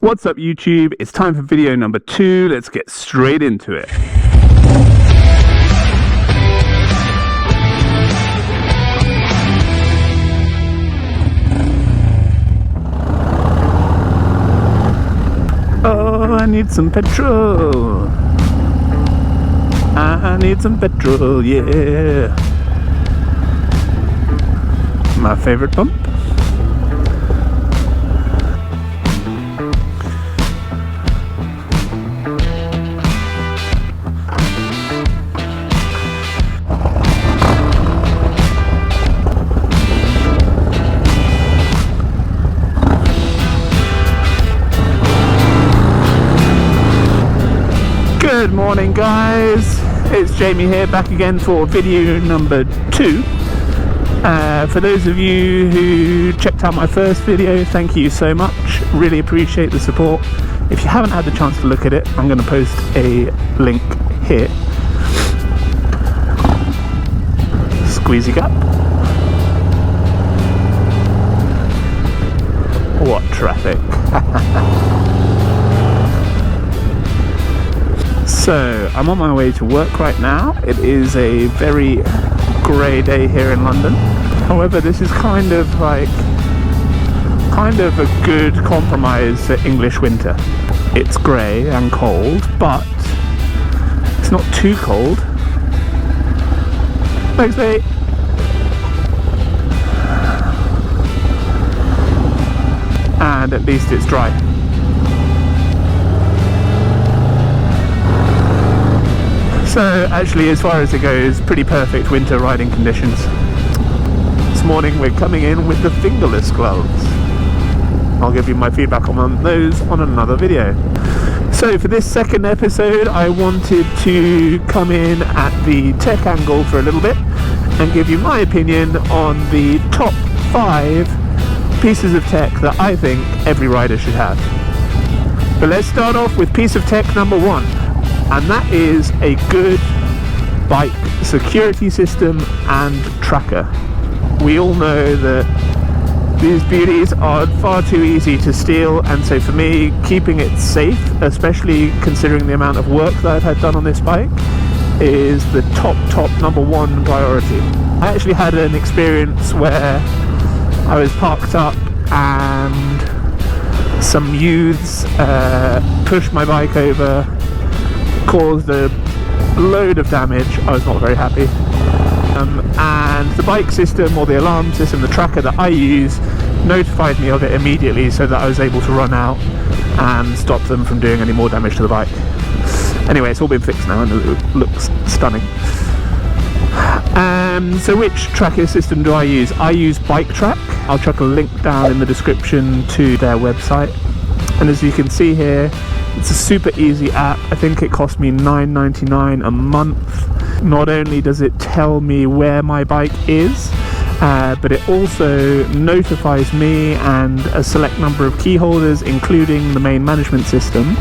What's up YouTube? It's time for video number 2. Let's get straight into it. Oh, I need some petrol. I need some petrol, yeah. My favorite pump. Good morning guys, it's Jamie here, back again for video number 2. For those of you who checked out my first video, thank you so much, really appreciate the support. If you haven't had the chance to look at it, I'm going to post a link here. Squeezy gap. What traffic. So, I'm on my way to work right now. It is a very grey day here in London. However, this is kind of a good compromise to English winter. It's grey and cold, but it's not too cold. Thanks, mate. And at least it's dry. So actually, as far as it goes, pretty perfect winter riding conditions. This morning we're coming in with the fingerless gloves. I'll give you my feedback on those on another video. So for this second episode, I wanted to come in at the tech angle for a little bit and give you my opinion on the top 5 pieces of tech that I think every rider should have. But let's start off with piece of tech number 1. And that is a good bike security system and tracker. We all know that these beauties are far too easy to steal, and so for me, keeping it safe, especially considering the amount of work that I've had done on this bike, is the top number 1 priority. I actually had an experience where I was parked up and some youths pushed my bike over, caused a load of damage. I was not very happy. And the bike system, or the alarm system, the tracker that I use, notified me of it immediately so that I was able to run out and stop them from doing any more damage to the bike. Anyway, it's all been fixed now and it looks stunning. So which tracker system do I use? I use BikeTrack. I'll chuck a link down in the description to their website. And as you can see here, it's a super easy app. I think it cost me $9.99 a month. Not only does it tell me where my bike is, but it also notifies me and a select number of key holders, including the main management system,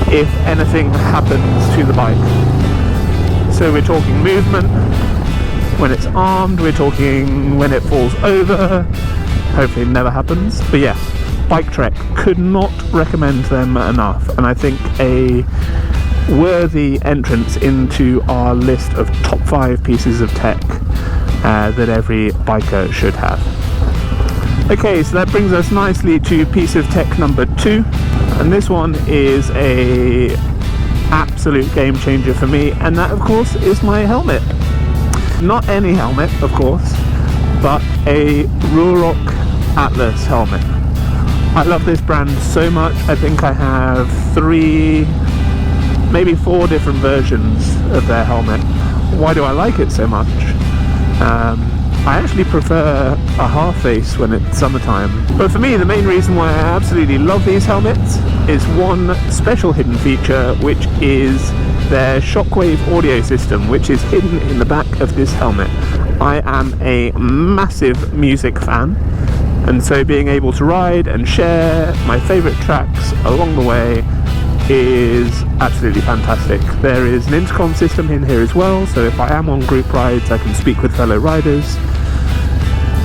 if anything happens to the bike. So we're talking movement, when it's armed, we're talking when it falls over. Hopefully it never happens, but yeah. BikeTrack, could not recommend them enough, and I think a worthy entrance into our list of top 5 pieces of tech that every biker should have. Okay, so that brings us nicely to piece of tech number 2, and this one is a absolute game changer for me, and that of course is my helmet. Not any helmet, of course, but a Ruroc Atlas helmet. I love this brand so much. I think I have 3, maybe 4 different versions of their helmet. Why do I like it so much? I actually prefer a half face when it's summertime. But for me, the main reason why I absolutely love these helmets is one special hidden feature, which is their Shockwave audio system, which is hidden in the back of this helmet. I am a massive music fan, and so being able to ride and share my favourite tracks along the way is absolutely fantastic. There is an intercom system in here as well, so if I am on group rides I can speak with fellow riders.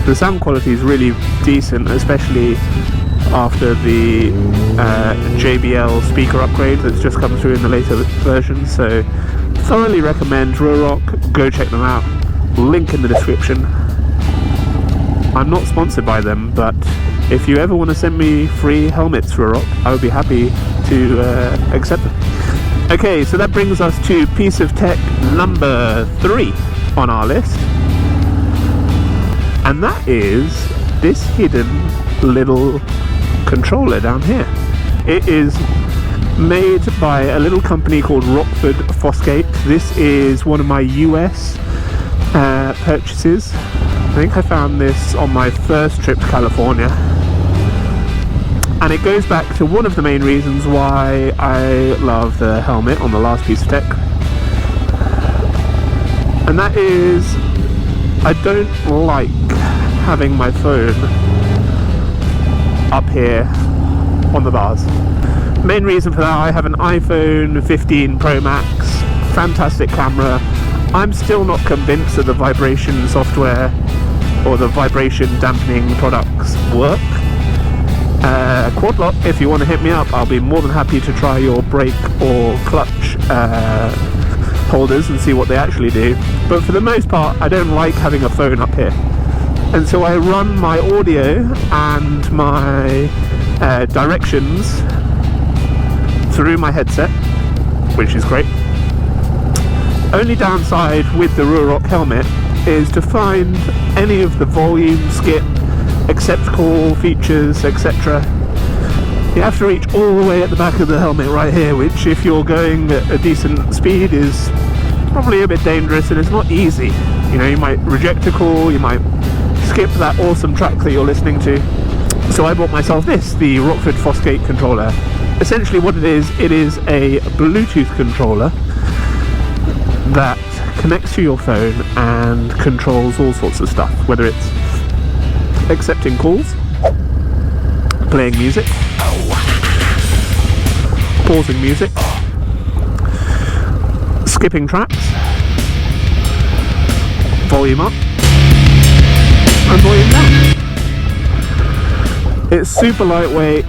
The sound quality is really decent, especially after the JBL speaker upgrade that's just come through in the later version. So thoroughly recommend Ruroc, go check them out, link in the description. I'm not sponsored by them, but if you ever want to send me free helmets, Ruroc, I would be happy to accept them. Okay, so that brings us to piece of tech number 3 on our list, and that is this hidden little controller down here. It is made by a little company called Rockford Fosgate. This is one of my US purchases. I think I found this on my first trip to California, and it goes back to one of the main reasons why I love the helmet on the last piece of tech, and that is I don't like having my phone up here on the bars. Main reason for that, I have an iPhone 15 Pro Max, fantastic camera. I'm still not convinced that the vibration software or the vibration dampening products work. Quadlock, if you want to hit me up, I'll be more than happy to try your brake or clutch holders and see what they actually do. But for the most part, I don't like having a phone up here. And so I run my audio and my directions through my headset, which is great. Only downside with the Ruroc helmet is to find any of the volume, skip, accept call features, etc. You have to reach all the way at the back of the helmet right here, which if you're going at a decent speed is probably a bit dangerous, and it's not easy. You know, you might reject a call, you might skip that awesome track that you're listening to. So I bought myself this, the Rockford Fosgate controller. Essentially what it is a Bluetooth controller that connects to your phone and controls all sorts of stuff, whether it's accepting calls, playing music, pausing music, skipping tracks, volume up and volume down. It's super lightweight,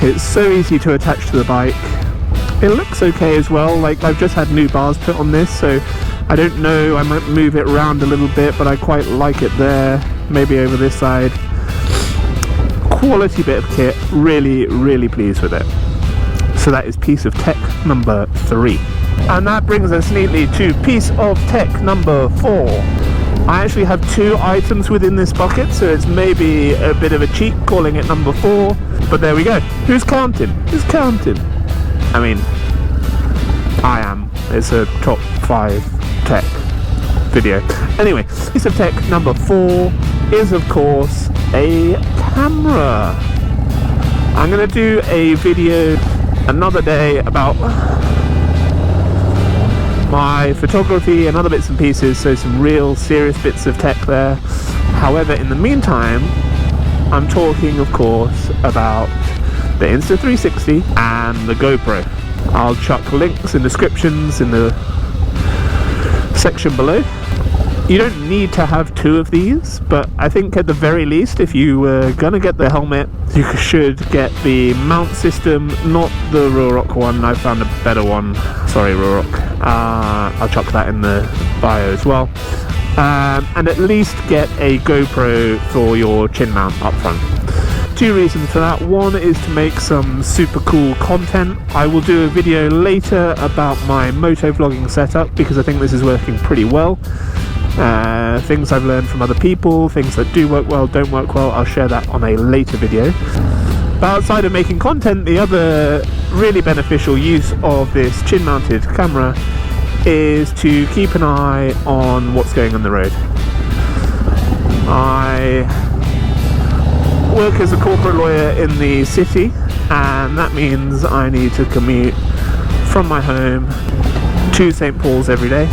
it's so easy to attach to the bike. It looks okay as well, like I've just had new bars put on this, so I don't know, I might move it around a little bit, but I quite like it there, maybe over this side. Quality bit of kit, really pleased with it. So that is piece of tech number 3. And that brings us neatly to piece of tech number 4. I actually have 2 items within this bucket, so it's maybe a bit of a cheat calling it number 4, but there we go. Who's counting? Who's counting? I mean, I am. It's a top 5 tech video. Anyway, piece of tech number 4 is of course a camera. I'm going to do a video another day about my photography and other bits and pieces, so some real serious bits of tech there. However, in the meantime, I'm talking of course about the Insta360 and the GoPro. I'll chuck links in descriptions in the section below. You don't need to have 2 of these, but I think at the very least, if you were gonna get the helmet, you should get the mount system, not the Ruroc one. I found a better one. Sorry, Ruroc. I'll chuck that in the bio as well. And at least get a GoPro for your chin mount up front. 2 reasons for that. One is to make some super cool content. I will do a video later about my moto vlogging setup because I think this is working pretty well. Things I've learned from other people, things that do work well, don't work well, I'll share that on a later video. But outside of making content, the other really beneficial use of this chin mounted camera is to keep an eye on what's going on the road. I work as a corporate lawyer in the city, and that means I need to commute from my home to St. Paul's every day.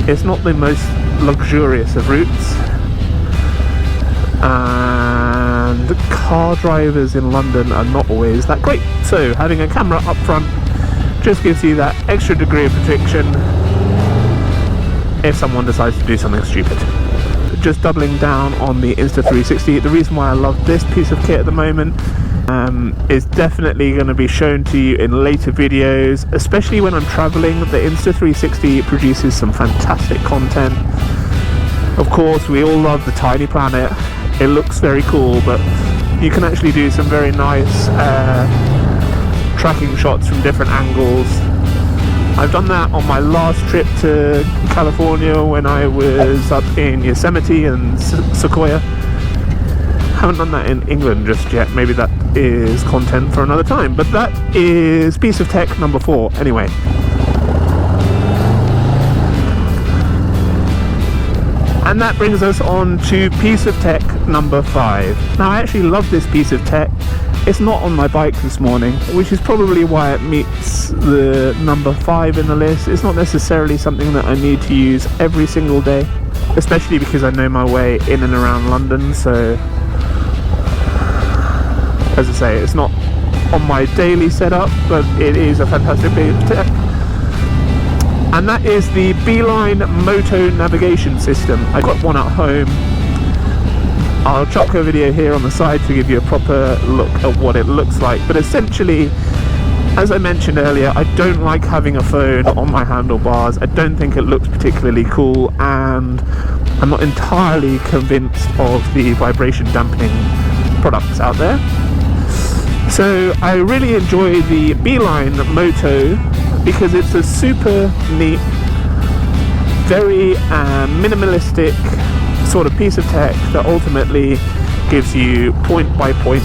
It's not the most luxurious of routes, and car drivers in London are not always that great, so having a camera up front just gives you that extra degree of protection if someone decides to do something stupid. just doubling down on the Insta360. The reason why I love this piece of kit at the moment is definitely going to be shown to you in later videos, especially when I'm traveling. The Insta360 produces some fantastic content. Of course, we all love the Tiny Planet. It looks very cool, but you can actually do some very nice tracking shots from different angles. I've done that on my last trip to California when I was up in Yosemite and Sequoia. Haven't done that in England just yet. Maybe that is content for another time, but that is piece of tech number 4 anyway. And that brings us on to piece of tech number 5. Now, I actually love this piece of tech. It's not on my bike this morning, which is probably why it meets the number 5 in the list. It's not necessarily something that I need to use every single day, especially because I know my way in and around London. So, as I say, it's not on my daily setup, but it is a fantastic piece of tech. And that is the Beeline Moto navigation system. I got one at home. I'll chuck a video here on the side to give you a proper look at what it looks like. But essentially, as I mentioned earlier, I don't like having a phone on my handlebars. I don't think it looks particularly cool, and I'm not entirely convinced of the vibration dampening products out there. So I really enjoy the Beeline Moto because it's a super neat, very minimalistic sort of piece of tech that ultimately gives you point-by-point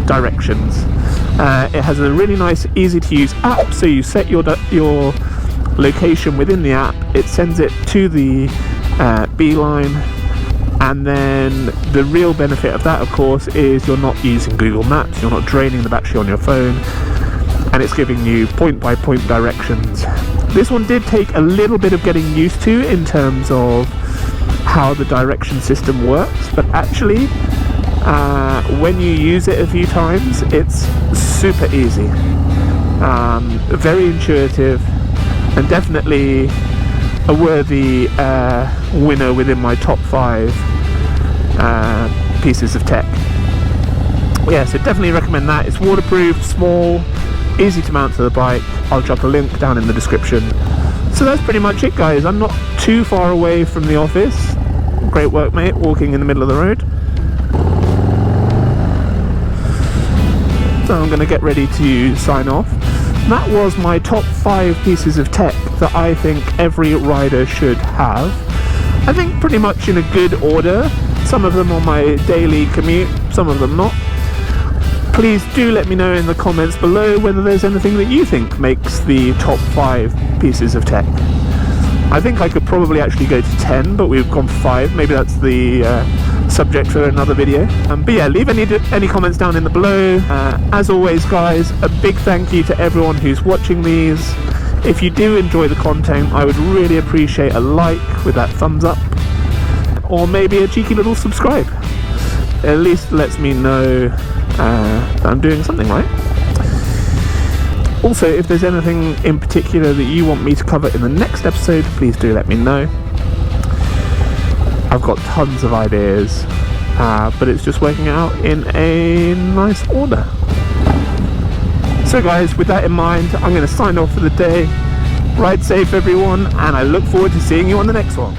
directions. It has a really nice, easy-to-use app, so you set your location within the app, it sends it to the Beeline, and then the real benefit of that, of course, is you're not using Google Maps, you're not draining the battery on your phone, and it's giving you point-by-point directions. This one did take a little bit of getting used to in terms of how the direction system works, but actually when you use it a few times, it's super easy, very intuitive, and definitely a worthy winner within my top 5 pieces of tech. Yeah, so definitely recommend that. It's waterproof, small, easy to mount to the bike. I'll drop a link down in the description. So that's pretty much it, guys. I'm not too far away from the office. Great work, mate, walking in the middle of the road. So I'm going to get ready to sign off. That was my top 5 pieces of tech that I think every rider should have. I think pretty much in a good order. Some of them on my daily commute, some of them not. Please do let me know in the comments below whether there's anything that you think makes the top 5 pieces of tech. I think I could probably actually go to 10, but we've gone for 5. Maybe that's the subject for another video. But yeah, leave any comments down in the below. As always, guys, a big thank you to everyone who's watching these. If you do enjoy the content, I would really appreciate a like with that thumbs up, or maybe a cheeky little subscribe. At least lets me know that I'm doing something right. Also, if there's anything in particular that you want me to cover in the next episode, please do let me know. I've got tons of ideas, but it's just working out in a nice order. So guys, with that in mind, I'm going to sign off for the day. Ride safe, everyone, and I look forward to seeing you on the next one.